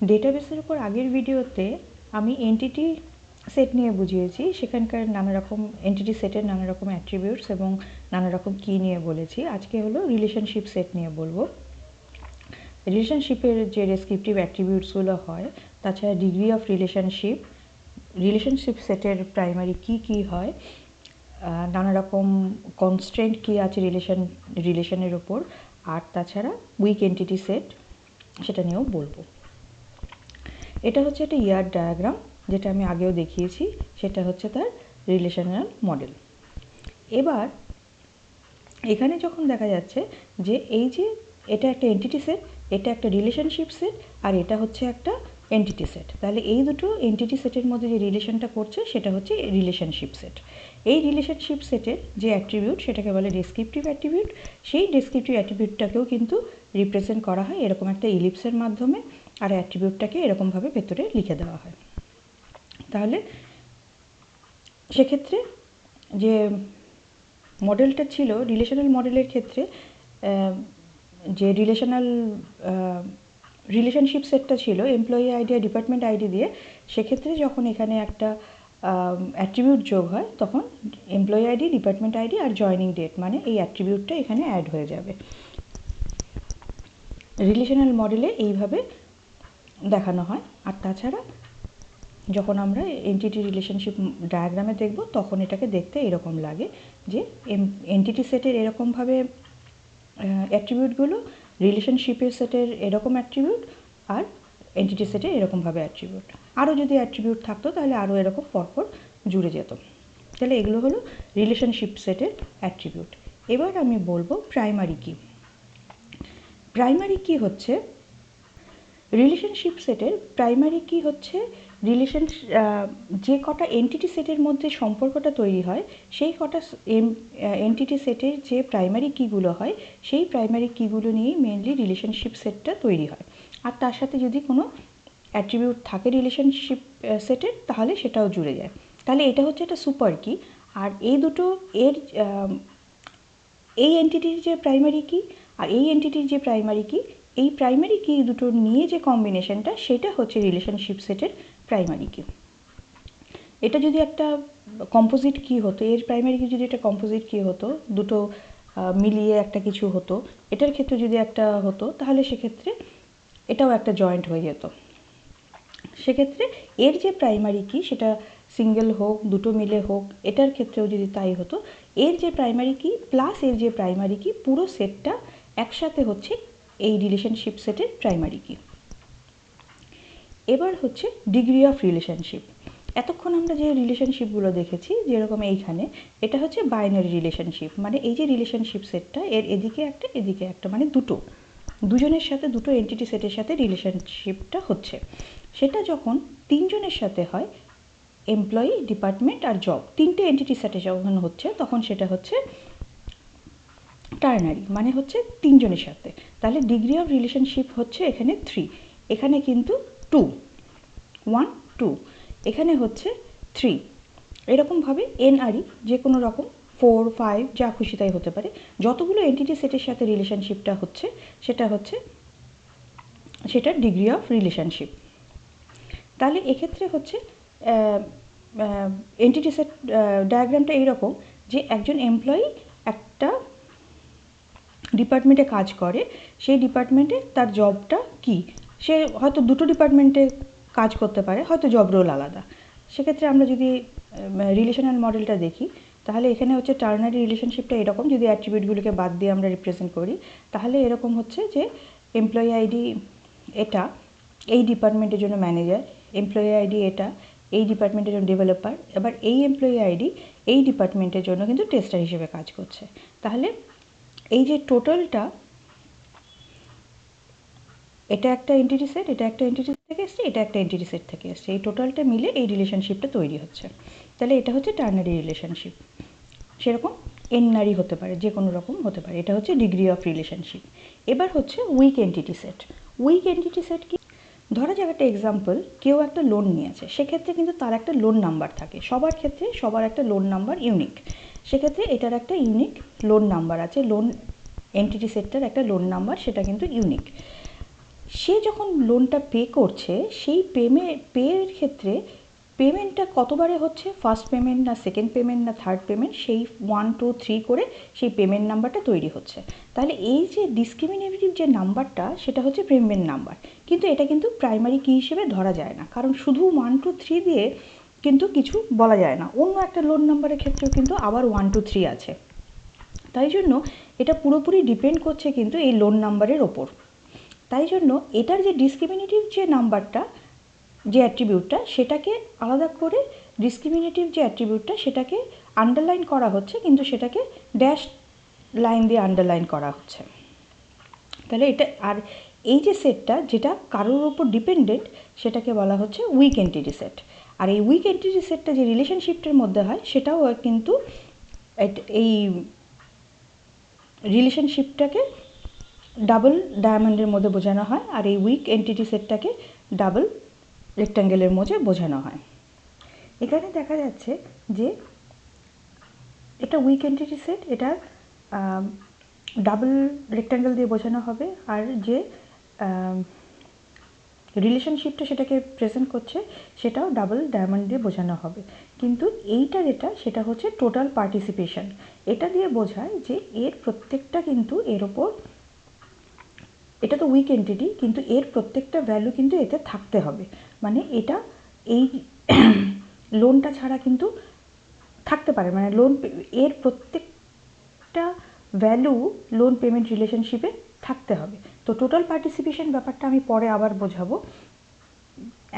ডেটাবেসের উপর আগের ভিডিওতে আমি এন্টিটি সেট নিয়ে বুঝিয়েছি, সেখানকার নানা রকম এন্টিটি সেটের নানা রকম অ্যাট্রিবিউটস এবং নানা রকম কী নিয়ে বলেছি। আজকে হলো রিলেশনশিপ সেট নিয়ে বলবো। রিলেশনশিপের যে ডেসক্রিপটিভ অ্যাট্রিবিউটসগুলো হয়, তাছাড়া ডিগ্রি অফ রিলেশনশিপ সেটের প্রাইমারি কী হয়, নানা রকম কনস্ট্রেন্ট কী আছে রিলেশনের ওপর, আর তাছাড়া উইক এন্টিটি সেট, সেটা নিয়েও বলবো। এটা হচ্ছে একটা ইয়ার ডায়াগ্রাম, যেটা আমি আগেও দেখিয়েছি। সেটা হচ্ছে তার রিলেশনাল মডেল। এবার এখানে যখন দেখা যাচ্ছে যে এই যে এটা একটা এন্টিটি সেট, এটা একটা রিলেশনশিপ সেট, আর এটা হচ্ছে একটা এন্টিটি সেট, তাহলে এই দুটো এন্টিটি সেটের মধ্যে যে রিলেশনটা করছে সেটা হচ্ছে রিলেশনশিপ সেট। এই রিলেশনশিপ সেটের যে অ্যাট্রিবিউট সেটাকে বলে ডেসক্রিপটিভ অ্যাট্রিবিউট। সেই ডেসক্রিপটিভ অ্যাট্রিবিউটটাকেও কিন্তু রিপ্রেজেন্ট করা হয় এরকম একটা ইলিপসের মাধ্যমে, আর অ্যাট্রিবিউটটাকে এরকমভাবে ভেতরে লিখে দেওয়া হয়। তাহলে সেক্ষেত্রে যে মডেলটা ছিল রিলেশনাল মডেলের ক্ষেত্রে, যে রিলেশনশিপ সেটটা ছিল এমপ্লয়ি আইডি আর ডিপার্টমেন্ট আইডি দিয়ে, সেক্ষেত্রে যখন এখানে একটা অ্যাট্রিবিউট যোগ হয় তখন এমপ্লয়ি আইডি, ডিপার্টমেন্ট আইডি আর জয়নিং ডেট, মানে এই অ্যাট্রিবিউটটা এখানে অ্যাড হয়ে যাবে। রিলেশনাল মডেলে এইভাবে দেখানো হয়। আর তাছাড়া যখন আমরা এন্টিটি রিলেশনশিপ ডায়াগ্রামে দেখব তখন এটাকে দেখতে এরকম লাগে যে এন্টিটি সেটের এরকমভাবে অ্যাট্রিবিউটগুলো, রিলেশনশিপের সেটের এরকম অ্যাট্রিবিউট, আর এন্টিটি সেটের এরকমভাবে অ্যাট্রিবিউট। আরও যদি অ্যাট্রিবিউট থাকতো তাহলে আরও এরকম পরপর জুড়ে যেত। তাহলে এগুলো হলো রিলেশনশিপ সেটের অ্যাট্রিবিউট। এবার আমি বলবো প্রাইমারি কি। প্রাইমারি কি হচ্ছে রিলেশনশিপ সেটের প্রাইমারি কি হচ্ছে যে কটা এন্টিটি সেটের মধ্যে সম্পর্কটা তৈরি হয় সেই কটা এন্টিটি সেটের যে প্রাইমারি কিগুলো হয় সেই প্রাইমারি কিগুলো নিয়েই মেনলি রিলেশনশিপ সেটটা তৈরি হয়। আর তার সাথে যদি কোনো অ্যাট্রিবিউট থাকে রিলেশনশিপ সেটের তাহলে সেটাও জুড়ে যায়। তাহলে এটা হচ্ছে একটা সুপার কি। আর এই দুটো এই এন্টিটির যে প্রাইমারি কি আর এই এন্টিটির যে প্রাইমারি কি, এই প্রাইমারি কি দুটো নিয়ে যে কম্বিনেশনটা সেটা হচ্ছে রিলেশনশিপ সেটের প্রাইমারি কি। এটা যদি একটা কম্পোজিট কি হতো, এর প্রাইমারি কি যদি একটা কম্পোজিট কি হতো, দুটো মিলিয়ে একটা কিছু হতো, এটার ক্ষেত্রে যদি একটা হতো তাহলে সেক্ষেত্রে এটাও একটা জয়েন্ট হয়ে যেত। সেক্ষেত্রে এর যে প্রাইমারি কি সেটা সিঙ্গেল হোক, দুটো মিলে হোক, এটার ক্ষেত্রেও যদি তাই হতো, এর যে প্রাইমারি কি প্লাস এর যে প্রাইমারি কি পুরো সেটটা একসাথে হচ্ছে এই রিলেশনশিপ সেটের প্রাইমারি কি। এবার হচ্ছে ডিগ্রি অফ রিলেশনশিপ। এতক্ষণ আমরা যে রিলেশনশিপগুলো দেখেছি, যেরকম এইখানে এটা হচ্ছে বাইনারি রিলেশনশিপ, মানে এই যে রিলেশনশিপ সেটটা এর এদিকে একটা এদিকে একটা, মানে দুজনের সাথে দুটো এন্টিটি সেটের সাথে রিলেশনশিপটা হচ্ছে। সেটা যখন তিনজনের সাথে হয়, এমপ্লয়ি, ডিপার্টমেন্ট আর জব, তিনটে এন্টিটি সেটে যখন হচ্ছে তখন সেটা হচ্ছে টার্নারি, মানে হচ্ছে তিনজনের সাথে। তাহলে ডিগ্রি অফ রিলেশনশিপ হচ্ছে এখানে 3, এখানে কিন্তু 2, 1 2, এখানে হচ্ছে 3। এরকমভাবে এনআরই যে কোনো রকম 4 5 যা খুশি তাই হতে পারে, যতগুলো এন্টিটি সেটের সাথে রিলেশনশিপটা হচ্ছে সেটা ডিগ্রি অফ রিলেশনশিপ। তাহলে এক্ষেত্রে হচ্ছে এন্টিটি সেট ডায়াগ্রামটা এইরকম যে একজন এমপ্লয়ি একটা ডিপার্টমেন্টে কাজ করে, সেই ডিপার্টমেন্টে তার জবটা কি, সে হয়তো দুটো ডিপার্টমেন্টে কাজ করতে পারে, হয়তো জব রোল আলাদা। সেক্ষেত্রে আমরা যদি রিলেশনাল মডেলটা দেখি তাহলে এখানে হচ্ছে টার্নারি রিলেশনশিপটা এরকম, যদি অ্যাট্রিবিউটগুলোকে বাদ দিয়ে আমরা রিপ্রেজেন্ট করি তাহলে এরকম হচ্ছে যে এমপ্লয়ি আইডি এটা এই ডিপার্টমেন্টের জন্য ম্যানেজার, এমপ্লয়ি আইডি এটা এই ডিপার্টমেন্টের জন্য ডেভেলপার, এবার এই এমপ্লয়ি আইডি এই ডিপার্টমেন্টের জন্য কিন্তু টেস্টার হিসেবে কাজ করছে। তাহলে এই যে টোটালটা, এটা একটা এন্টিটি সেট, এটা একটা এন্টিটি থেকে এসছে, এটা একটা এন্টিটি সেট থেকে এসছে, এই টোটালটা মিলে এই রিলেশনশিপটা তৈরি হচ্ছে। তাহলে এটা হচ্ছে টার্নারি রিলেশনশিপ। সেরকম এননারি হতে পারে, যে কোনো রকম হতে পারে। এটা হচ্ছে ডিগ্রি অফ রিলেশনশিপ। এবার হচ্ছে weak entity set. Weak entity set কি, ধরা যাক একটা এক্সাম্পল, কেউ একটা লোন নিয়েছে, সেক্ষেত্রে কিন্তু তার একটা লোন নাম্বার থাকে, সবার ক্ষেত্রে সবার একটা লোন নাম্বার ইউনিক। সেক্ষেত্রে এটার একটা ইউনিক লোন নাম্বার আছে, লোন এন্টিটি সেটটার একটা লোন নাম্বার, সেটা কিন্তু ইউনিক। সে যখন লোনটা পে করছে সেই পের ক্ষেত্রে পেমেন্টটা কতবারে হচ্ছে, ফার্স্ট পেমেন্ট না সেকেন্ড পেমেন্ট না থার্ড পেমেন্ট, সেই 1 2 3 করে সেই পেমেন্ট নাম্বারটা তৈরি হচ্ছে। তাহলে এই যে ডিসক্রিমিনেটিভ যে নাম্বারটা সেটা হচ্ছে পেমেন্ট নাম্বার, কিন্তু এটা কিন্তু প্রাইমারি কি হিসেবে ধরা যায় না, কারণ শুধু 1 2 3 দিয়ে কিন্তু কিছু বলা যায় না। অন্য একটা লোন নাম্বারের ক্ষেত্রেও কিন্তু আবার 1 2 3 আছে, তাই জন্য এটা পুরোপুরি ডিপেন্ড করছে কিন্তু এই লোন নাম্বারের ওপর। তাই জন্য এটার যে ডিসক্রিমিনেটিভ যে নাম্বারটা, যে অ্যাট্রিবিউটটা, সেটাকে আলাদা করে ডিসক্রিমিনেটিভ যে অ্যাট্রিবিউটটা সেটাকে আন্ডারলাইন করা হচ্ছে, কিন্তু সেটাকে ড্যাশ লাইন দিয়ে আন্ডারলাইন করা হচ্ছে। তাহলে এটা আর এই যে সেটটা যেটা কারোর ওপর ডিপেন্ডেন্ট সেটাকে বলা হচ্ছে উইক এন্টিটি সেট। আর এই উইক এন্টিটি সেটটা যে রিলেশনশিপটার মধ্যে হয় সেটাও কিন্তু এই রিলেশনশিপটাকে ডাবল ডায়মন্ডের মধ্যে বোঝানো হয়, আর এই উইক এন্টিটি সেটটাকে ডাবল রেক্ট্যাঙ্গেলের মধ্যে বোঝানো হয়। এখানে দেখা যাচ্ছে যে এটা উইক এন্টিটি সেট, এটা ডাবল রেক্ট্যাঙ্গেল দিয়ে বোঝানো হবে, আর যে রিলেশনশিপটা সেটাকে প্রেজেন্ট করছে সেটাও ডাবল ডায়মন্ড দিয়ে বোঝানো হবে। কিন্তু এইটা যেটা সেটা হচ্ছে টোটাল পার্টিসিপেশন, এটা দিয়ে বোঝায় যে এর প্রত্যেকটা কিন্তু এর ওপর, এটা তো উইক এন্টিটি কিন্তু এর প্রত্যেকটা ভ্যালু কিন্তু এতে থাকতে হবে, মানে এটা এই লোনটা ছাড়া কিন্তু থাকতে পারে, মানে লোন এর প্রত্যেকটা ভ্যালু লোন পেমেন্ট রিলেশনশিপে থাকতে হবে। তো টোটাল পার্টিসিপেশন ব্যাপারটা আমি পরে আবার বোঝাবো,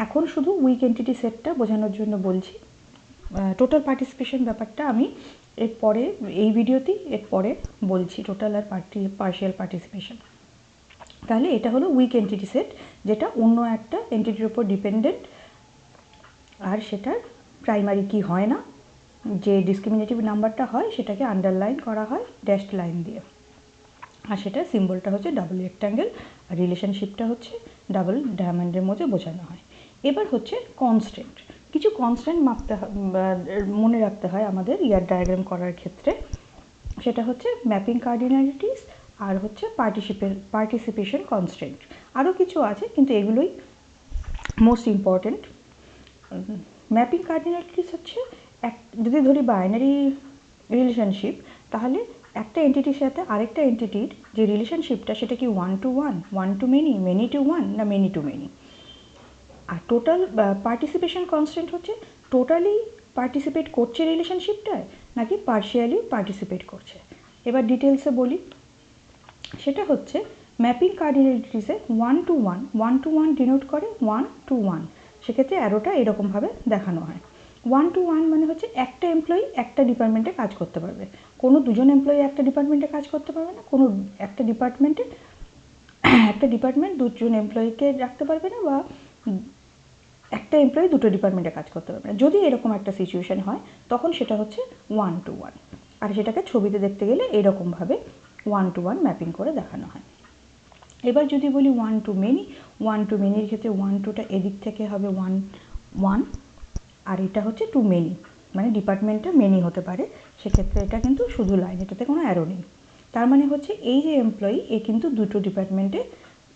এখন শুধু উইক এন্টিটি সেটটা বোঝানোর জন্য বলছি। টোটাল পার্টিসিপেশন ব্যাপারটা আমি এরপরে এই ভিডিওতেই এরপরে বলছি, টোটাল আর পার্শিয়াল পার্টিসিপেশন। তাহলে এটা হলো উইক এন্টিটি সেট, যেটা অন্য একটা এন্টিটির উপর ডিপেন্ডেন্ট, আর সেটার প্রাইমারি কি হয় না, যে ডিসক্রিমিনেটিভ নাম্বারটা হয় সেটাকে আন্ডারলাইন করা হয় ড্যাশড লাইন দিয়ে, আর সেটা সিম্বলটা হচ্ছে ডাবল রেক্ট্যাঙ্গেল, আর রিলেশনশিপটা হচ্ছে ডাবল ডায়মন্ডের মধ্যে বোঝানো হয়। এবার হচ্ছে কনস্ট্যান্ট, কিছু কনস্ট্যান্ট মাপতে মনে রাখতে হয় আমাদের ইয়ার ডায়াগ্রাম করার ক্ষেত্রে, সেটা হচ্ছে ম্যাপিং কার্ডিনালিটিস আর হচ্ছে পার্টিসিপেশন কনস্ট্যান্ট। আরও কিছু আছে কিন্তু এগুলোই মোস্ট ইম্পর্ট্যান্ট। ম্যাপিং কার্ডিনালিটিস হচ্ছে যদি ধরি বাইনারি রিলেশনশিপ, তাহলে একটা এন্টিটির সাথে আরেকটা এন্টিটির যে রিলেশনশিপটা সেটা কি 1 to 1, 1 to many, many to 1 না many to many। আর টোটাল পার্টিসিপেশন কনস্ট্যান্ট হচ্ছে টোটালি পার্টিসিপেট করছে রিলেশনশিপটায় নাকি পার্শিয়ালি পার্টিসিপেট করছে। এবার ডিটেলসে বলি, সেটা হচ্ছে ম্যাপিং কার্ডিনালিটিসে 1 to 1, 1 to 1 ডিনোট করে 1 to 1, সেক্ষেত্রে অ্যারোটা এরকমভাবে দেখানো হয়। 1 to 1 মানে হচ্ছে একটা এমপ্লয়ি একটা ডিপার্টমেন্টে কাজ করতে পারবে, কোনো দুজন এমপ্লয়ি একটা ডিপার্টমেন্টে কাজ করতে পারবে না, কোনো একটা ডিপার্টমেন্ট দুজন এমপ্লয়িকে রাখতে পারবে না, বা একটা এমপ্লয়ি দুটো ডিপার্টমেন্টে কাজ করতে পারবে না। যদি এরকম একটা সিচুয়েশন হয় তখন সেটা হচ্ছে 1 to 1, আর সেটাকে ছবিতে দেখতে গেলে এরকমভাবে 1 to 1 ম্যাপিং করে দেখানো হয়। এবার যদি বলি 1 to many, 1 to manyর ক্ষেত্রে 1 2টা এদিক থেকে হবে 1 1, আর এটা হচ্ছে টু মেনি, মানে ডিপার্টমেন্টটা মেনি হতে পারে, সেক্ষেত্রে এটা কিন্তু শুধু লাইন, এটাতে কোনো অ্যারো নেই। তার মানে হচ্ছে এই যে এমপ্লয়ি এ কিন্তু দুটো ডিপার্টমেন্টে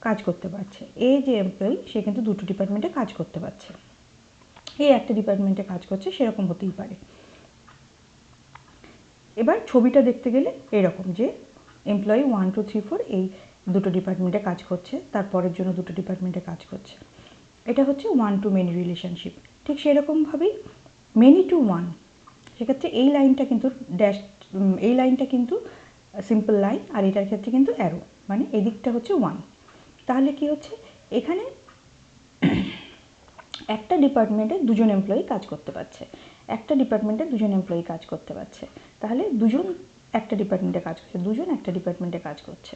কাজ করতে পারছে, এই যে এমপ্লয়ি সে কিন্তু দুটো ডিপার্টমেন্টে কাজ করতে পারছে, এই একটা ডিপার্টমেন্টে কাজ করছে, সেরকম হতেই পারে। এবার ছবিটা দেখতে গেলে এরকম যে এমপ্লয়ি 1 2 3 4 এই দুটো ডিপার্টমেন্টে কাজ করছে, তারপরের জন্য দুটো ডিপার্টমেন্টে কাজ করছে, এটা হচ্ছে 1 to many রিলেশনশিপ। ঠিক সেরকমভাবেই মেনি টু 1, সেক্ষেত্রে এই লাইনটা কিন্তু ড্যাশ, এই লাইনটা কিন্তু সিম্পল লাইন, আর এটার ক্ষেত্রে কিন্তু অ্যারো, মানে এদিকটা হচ্ছে 1। তাহলে কি হচ্ছে, এখানে একটা ডিপার্টমেন্টে দুজন এমপ্লয়ি কাজ করতে পারছে, একটা ডিপার্টমেন্টে দুজন এমপ্লয়ি কাজ করতে পারছে, তাহলে দুজন একটা ডিপার্টমেন্টে কাজ করছে, দুজন একটা ডিপার্টমেন্টে কাজ করছে।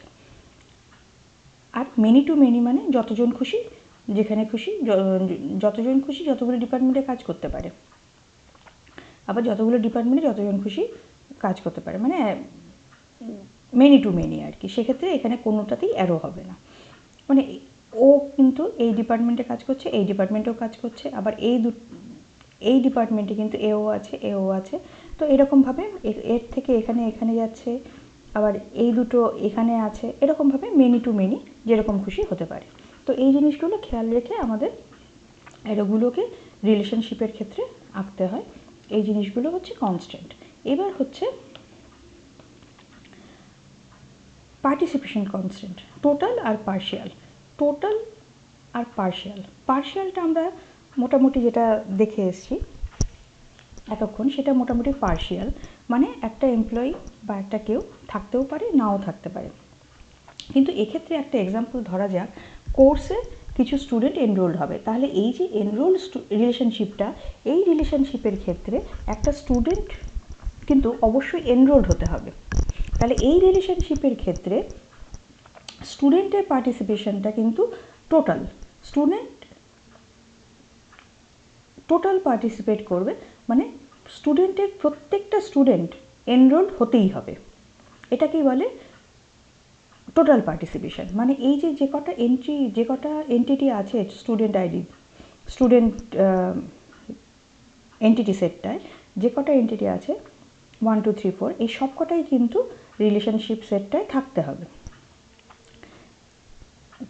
আর মেনি টু মেনি মানে যতজন খুশি যেখানে খুশি, যতজন খুশি যতগুলো ডিপার্টমেন্টে কাজ করতে পারে, আবার যতগুলো ডিপার্টমেন্টে যতজন খুশি কাজ করতে পারে, মানে মেনি টু মেনি আর কি। সেক্ষেত্রে এখানে কোনোটাতেই অ্যারো হবে না, মানে ও কিন্তু এই ডিপার্টমেন্টে কাজ করছে, এই ডিপার্টমেন্টেও কাজ করছে, আবার এই ডিপার্টমেন্টে কিন্তু এও আছে, তো এরকমভাবে এর থেকে এখানে এখানে যাচ্ছে, আবার এই দুটো এখানে আছে, এরকমভাবে মেনি টু মেনি যেরকম খুশি হতে পারে। তো এই জিনিসগুলো খেয়াল রেখে আমাদের এগুলোকে রিলেশনশিপের ক্ষেত্রে আঁকতে হয়। এই জিনিসগুলো হচ্ছে কনস্ট্যান্ট। এবার হচ্ছে পার্টিসিপেশন কনস্ট্যান্ট, টোটাল আর পার্শিয়াল। টোটাল আর পার্শিয়ালটা আমরা মোটামুটি যেটা দেখে এসেছি এতক্ষণ, সেটা মোটামুটি পার্শিয়াল, মানে একটা এমপ্লয়ি বা একটা কেউ থাকতেও পারে নাও থাকতে পারে। কিন্তু এক্ষেত্রে একটা এক্সাম্পল ধরা যাক, কোর্সে কিছু স্টুডেন্ট এনরোলড হবে, তাহলে এই যে এনরোল রিলেশনশিপটা, এই রিলেশনশিপের ক্ষেত্রে একটা স্টুডেন্ট কিন্তু অবশ্যই এনরোলড হতে হবে। তাহলে এই রিলেশনশিপের ক্ষেত্রে স্টুডেন্টের পার্টিসিপেশনটা কিন্তু টোটাল, টোটাল পার্টিসিপেট করবে, মানে স্টুডেন্টের প্রত্যেকটা স্টুডেন্ট এনরোলড হতেই হবে। এটাকেই বলে টোটাল পার্টিসিপেশন। মানে এই যে কটা এন্টিটি আছে স্টুডেন্ট আইডি, স্টুডেন্ট এন্টিটি সেটটায় যে কটা এন্টিটি আছে 1 2 3 4, এই সব কটাই কিন্তু রিলেশনশিপ সেটটায় থাকতে হবে।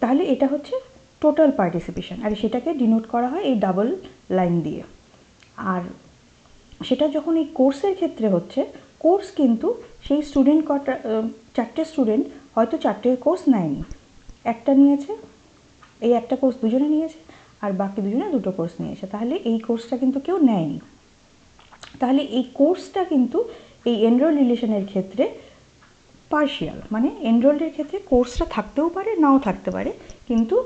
তাহলে এটা হচ্ছে টোটাল পার্টিসিপেশন, আর সেটাকে ডিনোট করা হয় এই ডাবল লাইন দিয়ে। আর সেটা যখন এই কোর্সের ক্ষেত্রে হচ্ছে, কোর্স কিন্তু সেই স্টুডেন্ট কটা, 4টে স্টুডেন্ট হয়তো 4টে কোর্স নেয়নি, একটা নিয়েছে, এই একটা কোর্স দুজনে নিয়েছে, আর বাকি দুজনে 2টো কোর্স নিয়েছে, তাহলে এই কোর্সটা কিন্তু কেউ নেয়নি। তাহলে এই কোর্সটা কিন্তু এই এনরোল রিলেশনের ক্ষেত্রে পার্শিয়াল, মানে এনরোলের ক্ষেত্রে কোর্সটা থাকতেও পারে নাও থাকতে পারে, কিন্তু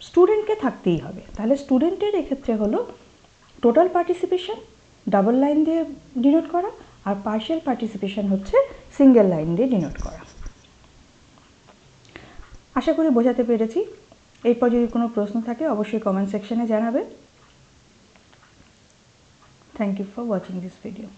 স্টুডেন্টকে থাকতেই হবে। তাহলে স্টুডেন্টের এক্ষেত্রে হলো টোটাল পার্টিসিপেশন ডাবল লাইন দিয়ে ডিনোট করা, আর পার্শিয়াল পার্টিসিপেশন হচ্ছে সিঙ্গেল লাইন দিয়ে ডিনোট করা। আশা করি বোঝাতে পেরেছি। এরপর যদি কোনো প্রশ্ন থাকে অবশ্যই কমেন্ট সেকশনে জানাবে। Thank you for watching this video.